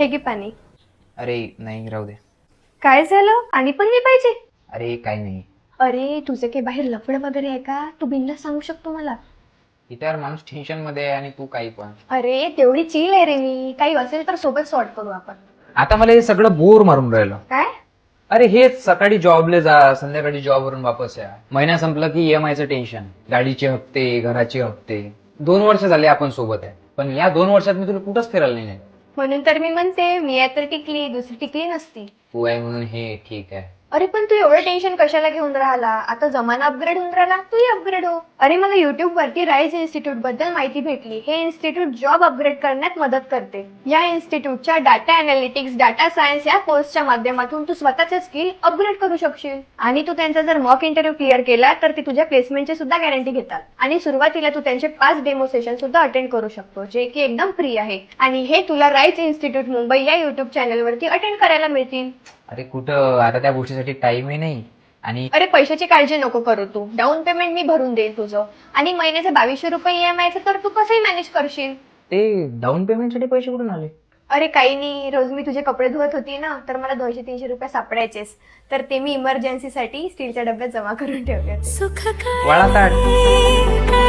हे घे पाणी. अरे नाही राहू दे. काय झालं? आणि पण नाही पाहिजे? अरे काही नाही. अरे तुझे काही बाहेर लफडं वगैरे आहे का? तू बिनधास्त सांगू शकतो मला. इथे यार माणूस टेन्शन मध्ये आहे आणि तू काही पण. अरे तेवढी चिल आहे रे मी. काही असेल तर सोबत सॉर्ट करू आपण. आता मला हे सगळं बोर मारून राहिलं. काय? अरे हेच सकाळी जॉबला जा, संध्याकाळी जॉब वरून वापस या, महिना संपला की ईएमआयचं टेन्शन, गाडीचे हप्ते, घराचे हप्ते. 2 वर्ष झाले आपण सोबत आहे, पण या 2 वर्षात मी तुला कुठंच फिरायला नाही नेलं. म्हणून तर मी म्हणते मी आहे तर टिकली, दुसरी टिकली नसती. तू आहे म्हणून हे ठीक आहे. अरे पण तू एवढं टेन्शन कशाला घेऊन राहिला? आता जमाना अपग्रेड होऊन राहिला, तूही अपग्रेड हो. अरे मला युट्यूब वरती राईज इन्स्टिट्यूट बद्दल माहिती भेटली. हे इन्स्टिट्यूट जॉब अपग्रेड करण्यात मदत करते. या इन्स्टिट्यूटच्या डाटा अनालिटिक्स, डाटा सायन्स या कोर्सच्या माध्यमातून तू स्वतःचे स्किल अपग्रेड करू शकशील. आणि तू त्यांचा जर मॉक इंटरव्ह्यू क्लिअर केला तर ते तुझ्या प्लेसमेंटची सुद्धा गॅरंटी घेतात. आणि सुरुवातीला तू त्यांचे 5 डेमो सेशन सुद्धा अटेंड करू शकतो, जे की एकदम फ्री आहे. आणि हे तुला राईज इन्स्टिट्यूट मुंबई या युट्यूब चॅनलवरती अटेंड करायला मिळतील. अरे कुठं, आता त्या गोष्टीसाठी टाइमही नाही. आणि अरे पैशाची काळजी नको करू तू. डाऊन पेमेंट मी भरून देईल तुझं. आणि महिन्याचे 2200 रुपये ईएमआयचं तर तू कसंही मॅनेज करशील. ते डाऊन पेमेंटसाठी पैसे कुठून आले? अरे काही नाही, रोज मी तुझे कपडे धुवत होती ना, तर मला 200-300 रुपये सापडायचेस. तर ते मी इमर्जन्सीसाठी स्टीलच्या डब्यात जमा करून ठेवले होते. वळा ताट.